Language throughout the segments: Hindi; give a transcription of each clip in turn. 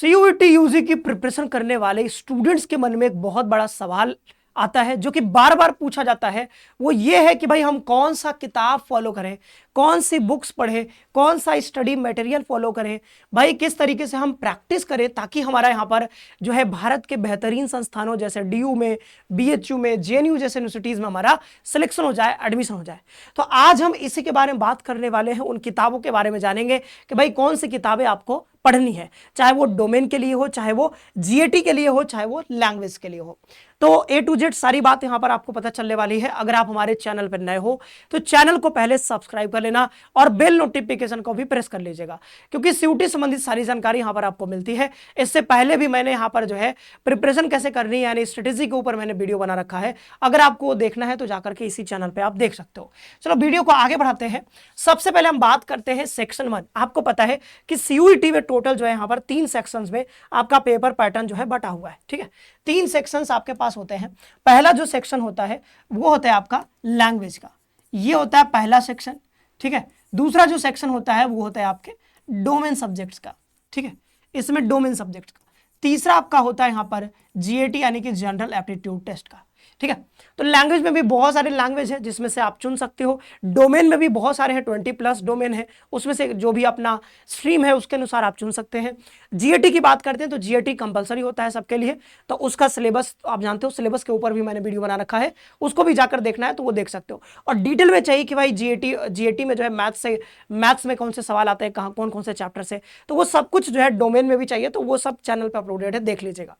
सीयूईटी यूजी की प्रिपरेशन करने वाले स्टूडेंट्स के मन में एक बहुत बड़ा सवाल आता है जो कि बार बार पूछा जाता है। वो ये है कि भाई हम कौन सा किताब फॉलो करें, कौन सी बुक्स पढ़ें, कौन सा स्टडी मटेरियल फॉलो करें, भाई किस तरीके से हम प्रैक्टिस करें ताकि हमारा यहाँ पर जो है भारत के बेहतरीन संस्थानों जैसे डीयू में, बीएचयू में, जेएनयू जैसे यूनिवर्सिटीज़ में हमारा सिलेक्शन हो जाए, एडमिशन हो जाए। तो आज हम इसी के बारे में बात करने वाले हैं, उन किताबों के बारे में जानेंगे कि भाई कौन सी किताबें आपको पढ़नी है, चाहे वो डोमेन के लिए हो, चाहे वो जीएटी के लिए हो, चाहे वो लैंग्वेज के लिए हो। तो ए टू जेड सारी बात यहां पर आपको पता चलने वाली है। अगर आप हमारे चैनल पर नए हो तो चैनल को पहले सब्सक्राइब कर लेना और बेल नोटिफिकेशन को भी प्रेस कर लीजिएगा, क्योंकि सीयूटी संबंधित सारी जानकारी यहां पर आपको मिलती है। इससे पहले भी मैंने यहां पर जो है प्रिपरेशन कैसे करनी है यानी स्ट्रेटेजी के ऊपर मैंने वीडियो बना रखा है। अगर आपको देखना है तो जाकर के इसी चैनल पर आप देख सकते हो। चलो वीडियो को आगे बढ़ाते हैं। सबसे पहले हम बात करते हैं सेक्शन 1। आपको पता है कि सीयूईटी में टोटल जो है यहाँ पर 3 सेक्शंस में आपका पेपर पैटर्न जो है बटा हुआ है। ठीक है, 3 सेक्शंस आपके पास होते हैं। पहला जो सेक्शन होता है वो होता है आपका लैंग्वेज का, ये होता है पहला सेक्शन। ठीक है, दूसरा जो सेक्शन होता है वो होता है आपके डोमेन सब्जेक्ट्स का। ठीक है, इसमें डोमेन सब्जेक्ट्स का। तीसरा आपका होता है यहाँ पर जीएटी यानी कि जनरल एप्टीट्यूड टेस्ट का। ठीक है, तो लैंग्वेज में भी बहुत सारे लैंग्वेज है जिसमें से आप चुन सकते हो। डोमेन में भी बहुत सारे हैं, 20+ डोमेन है, उसमें से जो भी अपना स्ट्रीम है उसके अनुसार आप चुन सकते हैं। जीएटी की बात करते हैं तो जीएटी कंपलसरी होता है सबके लिए, तो उसका सिलेबस आप जानते हो, सिलेबस के ऊपर भी मैंने वीडियो बना रखा है, उसको भी जाकर देखना है तो वो देख सकते हो। और डिटेल में चाहिए कि भाई जीएटी में जो है मैथ्स में कौन से सवाल आते हैं, कहाँ कौन कौन से चैप्टर से, तो वो सब कुछ जो है डोमेन में भी चाहिए, तो वो सब चैनल पर अपलोडेड है, देख लीजिएगा।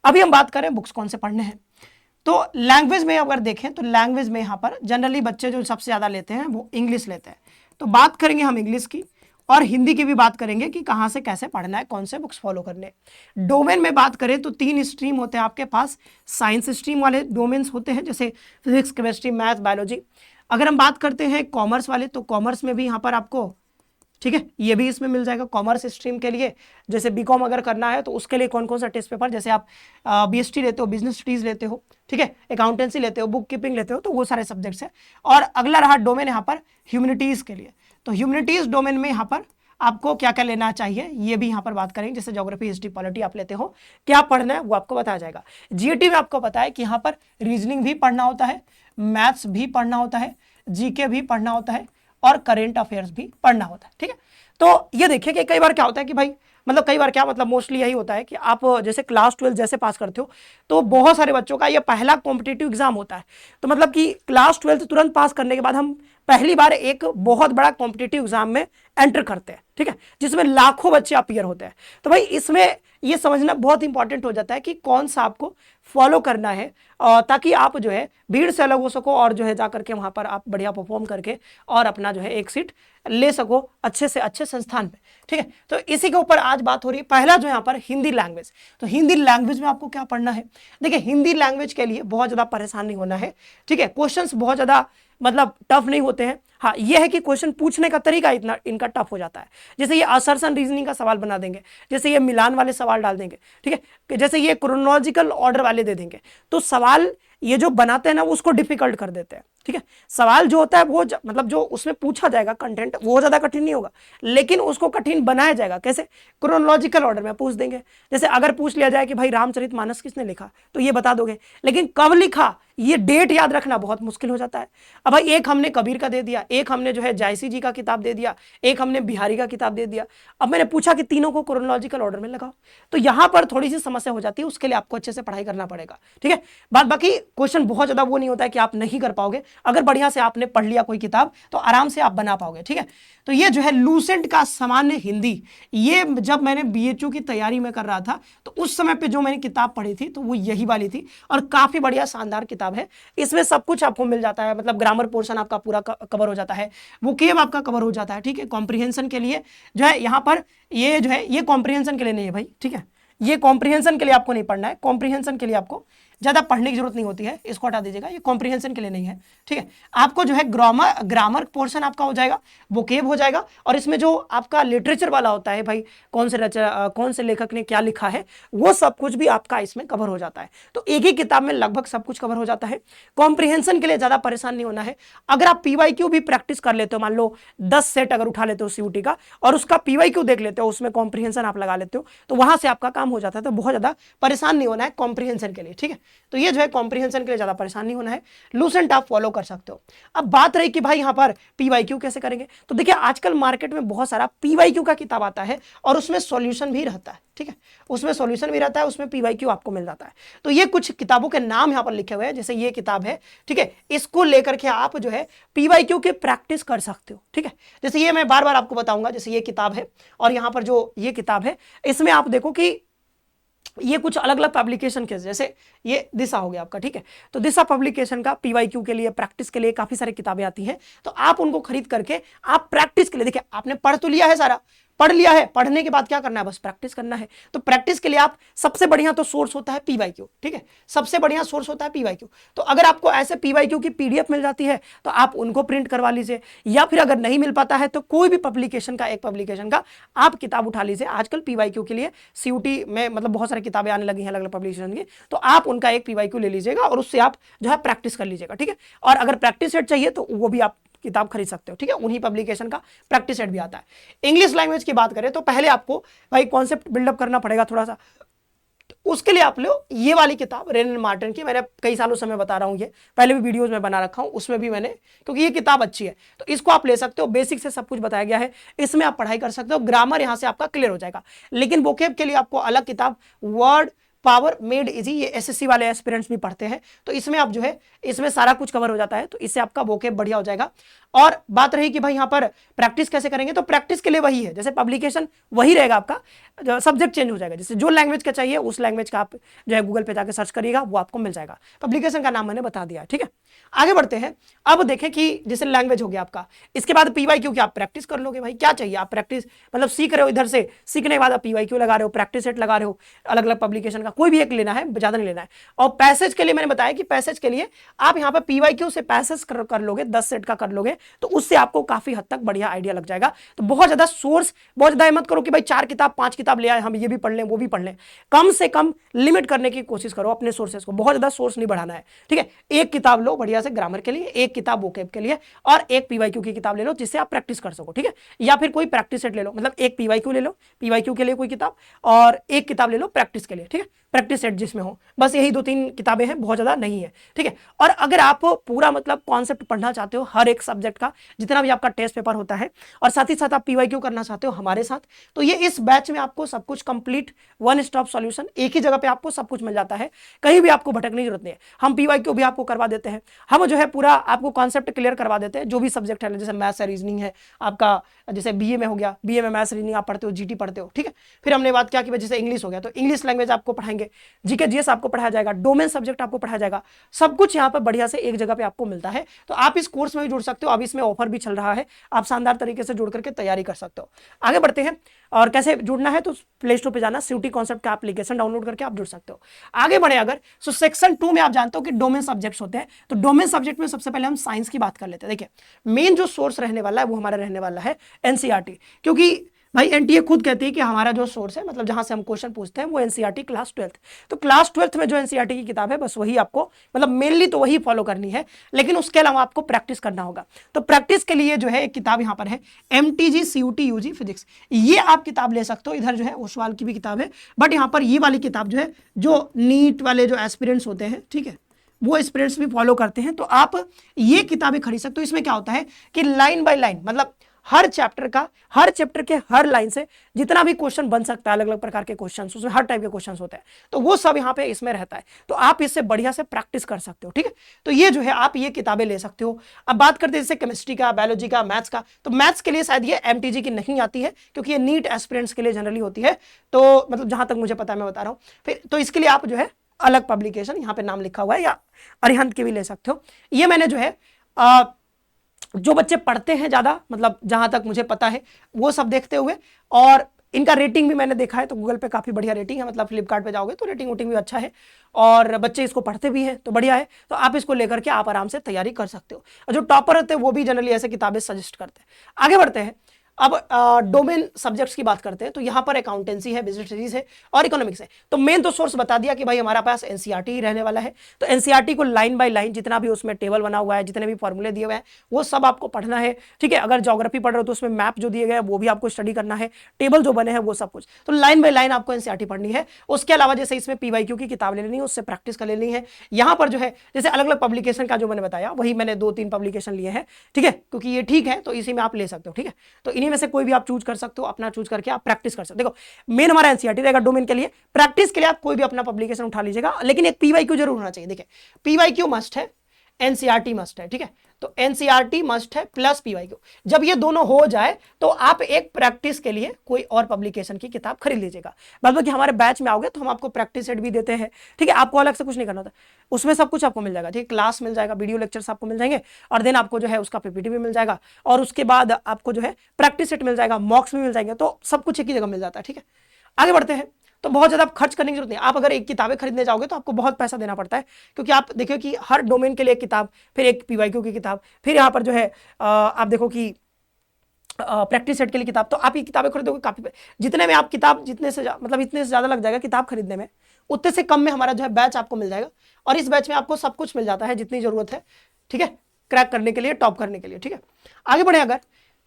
अभी हम बात करें बुक्स कौन से पढ़ने हैं। तो लैंग्वेज में अगर देखें तो लैंग्वेज में यहाँ पर जनरली बच्चे जो सबसे ज़्यादा लेते हैं वो इंग्लिश लेते हैं, तो बात करेंगे हम इंग्लिश की, और हिंदी की भी बात करेंगे कि कहाँ से कैसे पढ़ना है, कौन से बुक्स फॉलो करने। डोमेन में बात करें तो 3 स्ट्रीम होते हैं आपके पास। साइंस स्ट्रीम वाले डोमेन्स होते हैं जैसे फिजिक्स, केमिस्ट्री, मैथ, बायोलॉजी। अगर हम बात करते हैं कॉमर्स वाले तो कॉमर्स में भी यहाँ पर आपको, ठीक है, ये भी इसमें मिल जाएगा कॉमर्स स्ट्रीम के लिए। जैसे बीकॉम अगर करना है तो उसके लिए कौन कौन सा टेस्ट पेपर, जैसे आप बीएसटी लेते हो, बिजनेस स्टडीज लेते हो, ठीक है, अकाउंटेंसी लेते हो, बुक कीपिंग लेते हो, तो वो सारे सब्जेक्ट्स हैं। और अगला रहा डोमेन यहाँ पर ह्यूमैनिटीज़ के लिए, तो ह्यूमैनिटीज़ डोमेन में यहाँ पर आपको क्या क्या लेना चाहिए ये भी यहाँ पर बात करेंगे। जैसे ज्योग्राफी, हिस्ट्री, पॉलिटी आप लेते हो, क्या पढ़ना है वो आपको बताया जाएगा। जीएटी में आपको पता है कि यहाँ पर रीजनिंग भी पढ़ना होता है, मैथ्स भी पढ़ना होता है, जीके भी पढ़ना होता है, और करेंट अफेयर्स भी पढ़ना होता है। ठीक है, तो ये देखिए कि कई बार क्या होता है कि भाई मतलब कई बार क्या मतलब मोस्टली यही होता है कि आप जैसे क्लास 12 जैसे पास करते हो तो बहुत सारे बच्चों का ये पहला कॉम्पिटिटिव एग्जाम होता है। तो मतलब कि क्लास 12 तुरंत पास करने के बाद हम पहली बार एक बहुत बड़ा कॉम्पिटिटिव एग्जाम में एंटर करते हैं, ठीक है, जिसमें लाखों बच्चे अपीयर होते हैं। तो भाई इसमें ये समझना बहुत इंपॉर्टेंट हो जाता है कि कौन सा आपको फॉलो करना है, ताकि आप जो है भीड़ से अलग हो सको और जो है जा करके वहाँ पर आप बढ़िया परफॉर्म करके और अपना जो है एक सीट ले सको अच्छे से अच्छे संस्थान पे। ठीक है, तो इसी के ऊपर आज बात हो रही है। पहला जो यहाँ पर हिंदी लैंग्वेज, तो हिंदी लैंग्वेज में आपको क्या पढ़ना है। देखिए हिंदी लैंग्वेज के लिए बहुत ज़्यादा परेशान नहीं होना है, ठीक है, क्वेश्चंस बहुत ज़्यादा मतलब टफ नहीं होते हैं। हाँ ये है कि क्वेश्चन पूछने का तरीका इतना इनका टफ हो जाता है। जैसे ये असर्शन रीजनिंग का सवाल बना देंगे, जैसे ये मिलान वाले सवाल डाल देंगे, ठीक है, जैसे ये क्रोनोलॉजिकल ऑर्डर वाले दे देंगे, तो सवाल ये जो बनाते हैं ना वो उसको डिफिकल्ट कर देते हैं। ठीक है, सवाल जो होता है वो मतलब जो उसमें पूछा जाएगा कंटेंट वो ज़्यादा कठिन नहीं होगा, लेकिन उसको कठिन बनाया जाएगा कैसे, क्रोनोलॉजिकल ऑर्डर में पूछ देंगे। जैसे अगर पूछ लिया जाए कि भाई रामचरितमानस किसने लिखा, तो ये बता दोगे, लेकिन कब लिखा ये डेट याद रखना बहुत मुश्किल हो जाता है। अब भाई एक हमने कबीर का दे दिया, एक हमने जो है जायसी जी का किताब दे दिया, एक हमने बिहारी का किताब दे दिया। अब मैंने पूछा कि तीनों को क्रोनोलॉजिकल ऑर्डर में लगाओ, तो यहाँ पर थोड़ी सी समस्या हो जाती है, उसके लिए आपको अच्छे से पढ़ाई करना पड़ेगा। ठीक है, बाकी क्वेश्चन बहुत ज़्यादा वो नहीं होता है कि आप नहीं कर पाओगे, अगर बढ़िया से आपने पढ़ लिया कोई किताब तो आराम से आप बना पाओगे। ठीक है, तो ये जो है लूसेंट का सामान्य हिंदी, ये जब मैंने बीएचयू की तैयारी में कर रहा था तो उस समय पे जो मैंने किताब पढ़ी थी तो वो यही वाली थी, और काफ़ी बढ़िया शानदार किताब है। इसमें सब कुछ आपको मिल जाता है, मतलब ग्रामर पोर्शन आपका पूरा कवर हो जाता है, वोकेब आपका कवर हो जाता है। ठीक है, कॉम्प्रिहेंशन के लिए जो है यहाँ पर ये जो है ये कॉम्प्रिहेंशन के लिए नहीं है भाई, ठीक है, ये कॉम्प्रिहेंशन के लिए आपको नहीं पढ़ना है, कॉम्प्रिहेंशन के लिए आपको ज़्यादा पढ़ने की जरूरत नहीं होती है, इसको हटा दीजिएगा, ये कॉम्प्रिहेंशन के लिए नहीं है, ठीक है। आपको जो है ग्रामर पोर्शन आपका हो जाएगा, वोकेब हो जाएगा, और इसमें जो आपका लिटरेचर वाला होता है भाई, कौन से लेखक ने क्या लिखा है, वो सब कुछ भी आपका इसमें कवर हो जाता है। तो एक ही किताब में लगभग सब कुछ कवर हो जाता है। कॉम्प्रिहेंशन के लिए ज़्यादा परेशान नहीं होना है। अगर आप पीवाईक्यू भी प्रैक्टिस कर लेते हो, मान लो 10 सेट अगर उठा लेते हो सीयूटी का और उसका पीवाईक्यू देख लेते हो, उसमें कॉम्प्रिहेंशन आप लगा लेते हो, तो वहां से आपका काम हो जाता है। तो बहुत ज़्यादा परेशान नहीं होना है कॉम्प्रिहेंशन के लिए, ठीक है। तो ये जो है कॉम्प्रिहेंशन के लिए ज़्यादा परेशान नहीं होना है, लूसेंट आप फॉलो कर सकते हो। अब बात रही कि भाई यहाँ पर पीवाईक्यू कैसे करेंगे, तो देखिए आजकल मार्केट में बहुत सारा पीवाईक्यू का किताब आता है और उसमें सॉल्यूशन भी रहता है, ठीक है, उसमें सॉल्यूशन भी रहता है, उसमें पीवाईक्यू आपको मिल जाता है। तो ये कुछ किताबों के नाम यहाँ पर लिखे हुए हैं, जैसे ये किताब है, ठीक है, इसको लेकर के आप जो है पीवाईक्यू की प्रैक्टिस कर सकते हो, ठीक है। जैसे ये मैं बार बार आपको बताऊंगा, जैसे ये किताब है और यहाँ पर जो ये किताब है, इसमें आप देखो कि ये कुछ अलग अलग पब्लिकेशन के, जैसे ये दिशा हो गया आपका, ठीक है। तो दिशा पब्लिकेशन का पीवाईक्यू के लिए, प्रैक्टिस के लिए काफी सारी किताबें आती हैं, तो आप उनको खरीद करके आप प्रैक्टिस के लिए, देखिए आपने पढ़ तो लिया है, सारा पढ़ लिया है, पढ़ने के बाद क्या करना है, बस प्रैक्टिस करना है। तो प्रैक्टिस के लिए आप सबसे बढ़िया तो सोर्स होता है पीवाईक्यू, ठीक है, सबसे बढ़िया सोर्स होता है पीवाईक्यू। तो अगर आपको ऐसे पीवाईक्यू की पीडीएफ मिल जाती है तो आप उनको प्रिंट करवा लीजिए, या फिर अगर नहीं मिल पाता है तो कोई भी पब्लिकेशन का, एक पब्लिकेशन का आप किताब उठा लीजिए। आजकल पीवाईक्यू के लिए सीयूटी में मतलब बहुत सारी किताबें आने लगी हैं अलग अलग पब्लिकेशन की, तो आप उनका एक पीवाईक्यू ले लीजिएगा और उससे आप जो है प्रैक्टिस कर लीजिएगा, ठीक है। और अगर प्रैक्टिस सेट चाहिए तो वो भी आप किताब खरीद सकते हो, ठीक है, उन्हीं पब्लिकेशन का प्रैक्टिस सेट भी आता है। इंग्लिश लैंग्वेज की बात करें तो पहले आपको भाई कॉन्सेप्ट बिल्डअप करना पड़ेगा थोड़ा सा, तो उसके लिए आप लो ये वाली किताब रेन एंड मार्टिन की, मैंने कई सालों से मैं बता रहा हूँ, ये पहले भी वीडियोस में बना रखा हूँ, उसमें भी मैंने, क्योंकि ये किताब अच्छी है तो इसको आप ले सकते हो। बेसिक से सब कुछ बताया गया है, इसमें आप पढ़ाई कर सकते हो, ग्रामर यहाँ से आपका क्लियर हो जाएगा। लेकिन वोकेब के लिए आपको अलग किताब वर्ड पावर मेड इजी, ये एसएससी वाले एस्पिरेंट्स भी पढ़ते हैं, तो इसमें आप जो है इसमें सारा कुछ कवर हो जाता है, तो इससे आपका वोकेब बढ़िया हो जाएगा। और बात रही कि भाई यहाँ पर प्रैक्टिस कैसे करेंगे, तो प्रैक्टिस के लिए वही है, जैसे पब्लिकेशन वही रहेगा, आपका सब्जेक्ट चेंज हो जाएगा, जैसे जो लैंग्वेज का चाहिए उस लैंग्वेज का आप जो है गूगल पे जाकर सर्च करिएगा, वो आपको मिल जाएगा। पब्लिकेशन का नाम मैंने बता दिया, ठीक है। आगे बढ़ते हैं, अब देखें कि जैसे लैंग्वेज हो गया आपका, इसके बाद पीवाईक्यू की आप प्रैक्टिस कर लोगे। भाई क्या चाहिए, आप प्रैक्टिस मतलब सीख रहे हो, इधर से सीखने के बाद आप पीवाईक्यू लगा रहे हो, प्रैक्टिस सेट लगा रहे हो, अलग अलग पब्लिकेशन का कोई भी एक लेना है, ज्यादा नहीं लेना है। और पैसेज के लिए मैंने बताया कि पैसेज के लिए आप यहाँ पे पीवाईक्यू से पैसेज कर लोगे, 10 सेट का कर लोगे, तो उससे आपको काफी हद तक बढ़िया आइडिया लग जाएगा। तो बहुत ज्यादा सोर्स, बहुत ज्यादा मत करो कि भाई 4 किताब 5 किताब ले आए, हम ये भी पढ़ लें वो भी पढ़ लें। कम से कम लिमिट करने की कोशिश करो अपने सोर्सेस को, बहुत ज्यादा सोर्स नहीं बढ़ाना है, ठीक है। एक किताब लो बढ़िया से ग्रामर के लिए, एक किताब वोकेब के लिए, और एक पीवाईक्यू की किताब ले लो जिससे आप प्रैक्टिस कर सको, ठीक है। या फिर कोई प्रैक्टिस सेट ले लो, मतलब एक पीवाईक्यू ले लो, पीवाईक्यू के लिए कोई किताब, और एक किताब ले लो प्रैक्टिस के लिए, ठीक है, प्रैक्टिस सेट जिसमें हो। बस यही 2-3 किताबें हैं, बहुत ज्यादा नहीं है, ठीक है। और अगर आप पूरा मतलब कॉन्सेप्ट पढ़ना चाहते हो हर एक सब्जेक्ट का, जितना भी आपका टेस्ट पेपर होता है, और साथ ही साथ आप पीवाईक्यू करना चाहते हो हमारे साथ, तो ये इस बैच में आपको सब कुछ कंप्लीट वन स्टॉप सॉल्यूशन, एक ही जगह पे आपको सब कुछ मिल जाता है, कहीं भी आपको भटकने की जरूरत नहीं है। हम पीवाईक्यू भी आपको करवा देते हैं, हम जो है पूरा आपको कॉन्सेप्ट क्लियर करवा देते हैं, जो भी सब्जेक्ट है, जैसे मैथ्स है, रीजनिंग है आपका, जैसे बीए में हो गया, बीए में मैथ्स रीजनिंग आप पढ़ते हो, जीटी पढ़ते हो, ठीक है। फिर हमने बात किया कि जैसे इंग्लिश हो गया तो इंग्लिश लैंग्वेज आपको पढ़ाएंगे, जीके जीएस आपको पढ़ाया जाएगा, डोमेन सब्जेक्ट आपको पढ़ाया जाएगा, सब कुछ यहाँ पर बढ़िया से एक जगह पे आपको मिलता है। तो आप इस कोर्स में भी जुड़ सकते हो, अब इसमें ऑफर भी चल रहा है, आप शानदार तरीके से जुड़ करके तैयारी कर सकते हो। आगे बढ़ते हैं, और कैसे जुड़ना है तो प्ले स्टोर पे जाना, सीयूटी कॉन्सेप्ट का एप्लीकेशन डाउनलोड करके आप जुड़ सकते हो। आगे बढ़े अगर, तो सेक्शन 2 में आप जानते हो कि डोमेन सब्जेक्ट्स होते हैं, तो डोमेन सब्जेक्ट में सबसे पहले हम साइंस की बात कर लेते हैं। देखिए मेन जो सोर्स रहने वाला है वो हमारा रहने वाला है एनसीईआरटी, क्योंकि भाई एनटीए खुद कहती है कि हमारा जो सोर्स है, मतलब जहां से हम क्वेश्चन पूछते हैं, वो एनसीईआरटी क्लास 12th। तो क्लास 12th में जो एनसीईआरटी की किताब है बस वही आपको, मतलब मेनली तो वही फॉलो करनी है, लेकिन उसके अलावा आपको प्रैक्टिस करना होगा। तो प्रैक्टिस के लिए जो है एक किताब यहाँ पर है, MTG CUT UG फिजिक्स, ये आप किताब ले सकते हो। इधर जो है ओसवाल की भी किताब है, बट यहाँ पर ये वाली किताब जो है, जो नीट वाले जो एस्पिरेंट्स होते हैं, ठीक है, वो एस्पिरेंट्स भी फॉलो करते हैं, तो आप ये किताबें खरीद सकते हो। इसमें क्या होता है कि लाइन बाय लाइन, मतलब हर चैप्टर के हर लाइन से जितना भी क्वेश्चन बन सकता है, अलग अलग प्रकार के क्वेश्चंस, उसमें हर टाइप के क्वेश्चंस होते हैं, तो वो सब यहाँ पे इसमें रहता है, तो आप इससे बढ़िया से प्रैक्टिस कर सकते हो, ठीक है। तो ये जो है आप ये किताबें ले सकते हो। अब बात करते हैं जैसे केमिस्ट्री का, बायोलॉजी का, मैथ्स का, तो मैथ्स के लिए शायद ये MTG की नहीं आती है, क्योंकि ये नीट एस्पिरेंट्स के लिए जनरली होती है, तो मतलब जहां तक मुझे पता है मैं बता रहा हूँ। फिर तो इसके लिए आप जो है अलग पब्लिकेशन यहाँ पे नाम लिखा हुआ है, या अरिहंत की भी ले सकते हो। ये मैंने जो है जो बच्चे पढ़ते हैं ज़्यादा, मतलब जहाँ तक मुझे पता है वो सब देखते हुए, और इनका रेटिंग भी मैंने देखा है, तो गूगल पे काफ़ी बढ़िया रेटिंग है, मतलब फ्लिपकार्ट पे जाओगे तो रेटिंग वोटिंग भी अच्छा है और बच्चे इसको पढ़ते भी हैं, तो बढ़िया है। तो आप इसको लेकर के आप आराम से तैयारी कर सकते हो। और जो टॉपर होते हैं वो भी जनरली ऐसे किताबें सजेस्ट करते हैं। आगे बढ़ते हैं, अब डोमेन सब्जेक्ट्स की बात करते हैं। तो यहाँ पर अकाउंटेंसी है, बिजनेस स्टडीज है और इकोनॉमिक्स है। तो मेन तो सोर्स बता दिया कि भाई हमारा पास एनसीईआरटी ही रहने वाला है। तो एनसीईआरटी को लाइन बाय लाइन जितना भी उसमें टेबल बना हुआ है, जितने भी फॉर्मूले दिए हुए हैं, वो सब आपको पढ़ना है, ठीक है। अगर ज्योग्राफी पढ़ रहे हो तो उसमें मैप जो दिए गए हैं वो भी आपको स्टडी करना है, टेबल जो बने हैं वो सब कुछ, तो लाइन बाय लाइन आपको एनसीईआरटी पढ़नी है। उसके अलावा जैसे इसमें पीवाईक्यू की किताब ले लेनी है, उससे प्रैक्टिस कर लेनी है। यहाँ पर जो है जैसे अलग अलग पब्लिकेशन का जो मैंने बताया, वही मैंने 2-3 पब्लिकेशन लिए हैं, ठीक है, क्योंकि ये ठीक है तो इसी में आप ले सकते हो, ठीक है। तो इन्हीं में से कोई भी आप चूज कर सकते हो, अपना चूज करके आप प्रैक्टिस कर सकते हो। देखो मेन हमारा एनसीईआरटी रहेगा डोमेन के लिए, प्रैक्टिस के लिए आप कोई भी अपना पब्लिकेशन उठा लीजिएगा, लेकिन एक पीवाईक्यू जरूर होना चाहिए। देखिए पीवाईक्यू मस्ट है, एनसीईआरटी मस्ट है, ठीक है। तो एनसीईआरटी मस्ट है प्लस पीवाईक्यू। जब ये दोनों हो जाए तो आप एक प्रैक्टिस के लिए कोई और पब्लिकेशन की किताब खरीद लीजिएगा। बाकी हमारे बैच में आओगे तो हम आपको प्रैक्टिस सेट भी देते हैं, ठीक है। आपको अलग से कुछ नहीं करना होता, उसमें सब कुछ आपको मिल जाएगा, ठीक है। क्लास मिल जाएगा, वीडियो लेक्चर्स आपको मिल जाएंगे और देन आपको जो है उसका पीपीटी भी मिल जाएगा और उसके बाद आपको जो है प्रैक्टिस सेट मिल जाएगा, मॉक्स भी मिल जाएंगे, तो सब कुछ एक ही जगह मिल जाता है, ठीक है। आगे बढ़ते हैं। तो बहुत ज़्यादा खर्च करने की जरूरत नहीं। आप अगर एक किताबें खरीदने जाओगे तो आपको बहुत पैसा देना पड़ता है, क्योंकि आप देखिए कि हर डोमेन के लिए एक किताब, फिर एक पीवाईक्यू की किताब, फिर यहाँ पर जो है आप देखो कि प्रैक्टिस सेट के लिए किताब। तो आप ये किताबें खरीदोगे काफ़ी, जितने में आप किताब जितने से मतलब इतने से ज़्यादा लग जाएगा किताब खरीदने में, उतने से कम में हमारा जो है बैच आपको मिल जाएगा। और इस बैच में आपको सब कुछ मिल जाता है जितनी ज़रूरत है, ठीक है, क्रैक करने के लिए, टॉप करने के लिए, ठीक है। आगे बढ़े अगर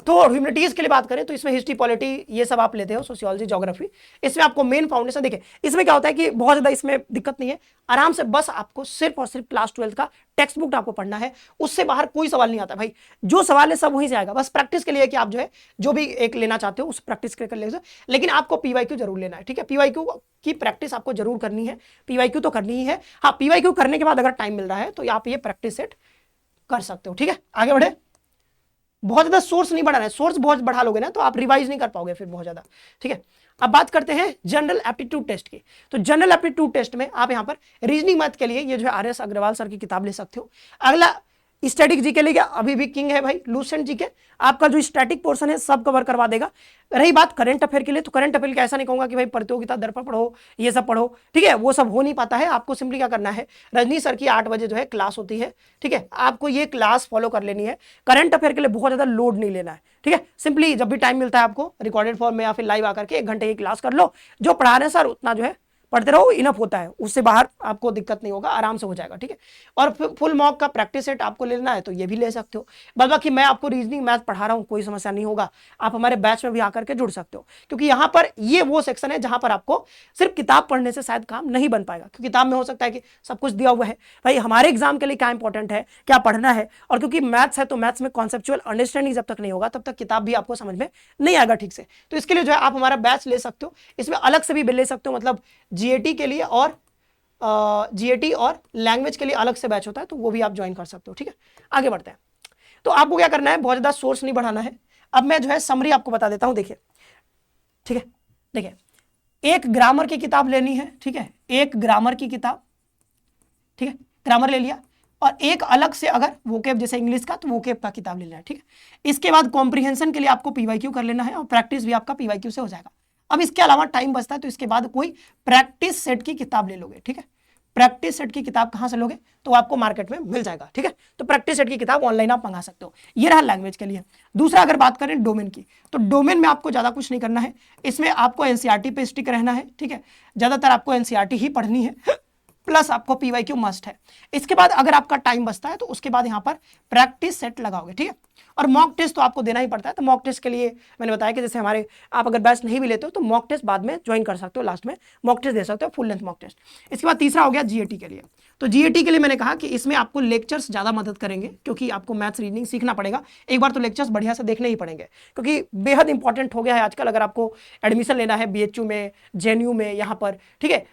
तो ह्यूमैनिटीज के लिए बात करें तो इसमें हिस्ट्री, पॉलिटी ये सब आप लेते हो, सोशियोलॉजी, ज्योग्राफी, इसमें आपको मेन फाउंडेशन। देखिए इसमें क्या होता है कि बहुत ज़्यादा इसमें दिक्कत नहीं है, आराम से बस आपको सिर्फ और सिर्फ क्लास 12 का टेक्स्ट बुक आपको पढ़ना है, उससे बाहर कोई सवाल नहीं आता भाई। जो सवाल है सब वहीं से आएगा, बस प्रैक्टिस के लिए कि आप जो है जो भी एक लेना चाहते हो उस प्रैक्टिस कर ले। लेकिन आपको पीवाईक्यू जरूर लेना है, ठीक है। पीवाईक्यू की प्रैक्टिस आपको जरूर करनी है, पीवाईक्यू तो करनी ही है। हाँ, पीवाईक्यू करने के बाद अगर टाइम मिल रहा है तो आप ये प्रैक्टिस सेट कर सकते हो, ठीक है। आगे बढ़े। बहुत ज्यादा सोर्स नहीं बढ़ाना है, सोर्स बहुत बढ़ा लोगे ना तो आप रिवाइज नहीं कर पाओगे फिर बहुत ज्यादा, ठीक है। अब बात करते हैं जनरल एप्टीट्यूड टेस्ट की। तो जनरल एप्टीट्यूड टेस्ट में आप यहां पर रीजनिंग मैथ के लिए ये जो है आर एस अग्रवाल सर की किताब ले सकते हो। अगला स्टैटिक जी के लिए अभी भी किंग है भाई, लूसेंट जी के, आपका जो स्टैटिक पोर्शन है सब कवर करवा देगा। रही बात करंट अफेयर के लिए, तो करंट अफेयर का ऐसा नहीं कहूंगा कि भाई प्रतियोगिता दर्पण पढ़ो, ये सब पढ़ो, ठीक है, वो सब हो नहीं पाता है। आपको सिंपली क्या करना है, रजनी सर की 8 बजे जो है क्लास होती है, ठीक है, आपको ये क्लास फॉलो कर लेनी है। करंट अफेयर के लिए बहुत ज्यादा लोड नहीं लेना है, ठीक है। सिंपली जब भी टाइम मिलता है आपको रिकॉर्डेड फॉर्म में या फिर लाइव आकर के 1 घंटे की क्लास कर लो, जो पढ़ा रहे हैं सर उतना जो है पढ़ते रहो, इनफ होता है, उससे बाहर आपको दिक्कत नहीं होगा, आराम से हो जाएगा, ठीक है। और फुल मॉक का प्रैक्टिस सेट आपको लेना है तो ये भी ले सकते हो। बस बाकी मैं आपको रीजनिंग मैथ पढ़ा रहा हूँ, कोई समस्या नहीं होगा, आप हमारे बैच में भी आकर के जुड़ सकते हो, क्योंकि यहाँ पर ये वो सेक्शन है जहां पर आपको सिर्फ किताब पढ़ने से शायद काम नहीं बन पाएगा, क्योंकि किताब में हो सकता है कि सब कुछ दिया हुआ है। भाई हमारे एग्जाम के लिए क्या इंपॉर्टेंट है, क्या पढ़ना है, और क्योंकि मैथ्स है तो मैथ्स में कॉन्सेप्चुअल अंडरस्टैंडिंग जब तक नहीं होगा तब तक किताब भी आपको समझ में नहीं आएगा ठीक से। तो इसके लिए जो है आप हमारा बैच ले सकते हो, इसमें अलग से भी ले सकते हो, मतलब जीएटी के लिए और जीएटी और लैंग्वेज के लिए अलग से बैच होता है, तो वो भी आप ज्वाइन कर सकते हो, ठीक है। आगे बढ़ते हैं। तो आपको क्या करना है, बहुत ज्यादा सोर्स नहीं बढ़ाना है। अब मैं जो है समरी आपको बता देता हूं, देखिए, ठीक है। देखिए एक ग्रामर की किताब लेनी है, ठीक है, एक ग्रामर की किताब, ठीक है, ग्रामर ले लिया, और एक अलग से अगर वोकेब जैसे इंग्लिश का तो वोकेब का किताब लेना है, ठीक है। इसके बाद कॉम्प्रिहेंशन के लिए आपको पीवाईक्यू कर लेना है और प्रैक्टिस भी आपका पीवाईक्यू से हो जाएगा। अब इसके अलावा टाइम बचता है तो इसके बाद कोई प्रैक्टिस सेट की किताब ले लोगे, ठीक है। प्रैक्टिस सेट की किताब कहां से लोगे, तो आपको मार्केट में मिल जाएगा, ठीक है। तो प्रैक्टिस सेट की किताब ऑनलाइन आप मंगा सकते हो। ये रहा लैंग्वेज के लिए। दूसरा अगर बात करें डोमेन की, तो डोमेन में आपको ज्यादा कुछ नहीं करना है, इसमें आपको एनसीईआरटी पे स्टिक रहना है, ठीक है। ज्यादातर आपको एनसीईआरटी ही पढ़नी है, प्लस आपको पीवाईक्यू मस्ट है। इसके बाद अगर आपका टाइम बचता है तो उसके बाद यहाँ पर प्रैक्टिस सेट लगाओगे, ठीक है। और मॉक टेस्ट तो आपको देना ही पड़ता है। तो मॉक टेस्ट के लिए मैंने बताया कि जैसे हमारे आप अगर बैच नहीं भी लेते हो तो मॉक टेस्ट बाद में ज्वाइन कर सकते हो, लास्ट में मॉक टेस्ट दे सकते हो, फुल लेंथ मॉक टेस्ट। इसके बाद तीसरा हो गया जीएटी के लिए। तो जीएटी के लिए मैंने कहा कि इसमें आपको लेक्चर्स ज़्यादा मदद करेंगे, क्योंकि आपको मैथ्स रीजनिंग सीखना पड़ेगा। एक बार तो लेक्चर्स बढ़िया से देखने ही पड़ेंगे, क्योंकि बेहद इंपॉर्टेंट हो गया है आजकल। अगर आपको एडमिशन लेना है बीएचयू में, जेएनयू में, यहाँ पर, ठीक है,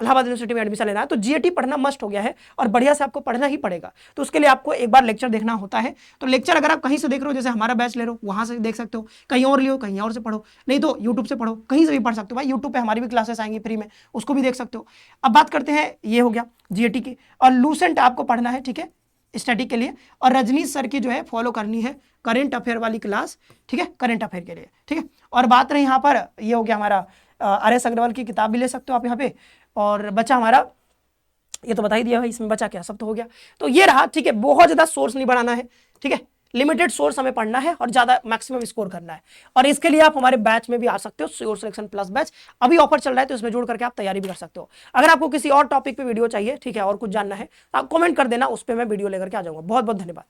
इलाहाबाद यूनिवर्सिटी में एडमिशन लेना है, तो जीएटी पढ़ना मस्ट हो गया है और बढ़िया से आपको पढ़ना ही पड़ेगा। तो उसके लिए आपको एक बार लेक्चर देखना होता है। तो लेक्चर अगर आप कहीं से देख रहे हो, जैसे हमारा बैच ले रहे हो, वहां से देख सकते हो, कहीं और लियो, कहीं और से पढ़ो, नहीं तो यूट्यूब से पढ़ो, कहीं से भी पढ़ सकते हो भाई। यूट्यूब पे हमारी भी क्लासेस आएंगी फ्री में, उसको भी देख सकते हो। अब बात करते हैं, ये हो गया जीएटी की। और लूसेंट आपको पढ़ना है, ठीक है, स्टडी के लिए। और रजनीश सर की जो है फॉलो करनी है करंट अफेयर वाली क्लास, ठीक है, करंट अफेयर के लिए, ठीक है। और बात रही यहाँ पर, ये हो गया हमारा RS अग्रवाल की किताब भी ले सकते हो आप यहाँ पे। और बचा हमारा, ये तो बता ही दिया भाई, इसमें बचा क्या, सब तो हो गया। तो ये रहा, ठीक है, बहुत ज्यादा सोर्स नहीं बढ़ाना है, ठीक है, लिमिटेड सोर्स हमें पढ़ना है और ज्यादा मैक्सिमम स्कोर करना है। और इसके लिए आप हमारे बैच में भी आ सकते हो, श्योर सिलेक्शन प्लस बैच, अभी ऑफर चल रहा है, तो इसमें जुड़ करके आप तैयारी भी कर सकते हो। अगर आपको किसी और टॉपिक पे वीडियो चाहिए, ठीक है, और कुछ जानना है, तो आप कमेंट कर देना, उस पर मैं वीडियो लेकर के आ जाऊंगा। बहुत बहुत धन्यवाद।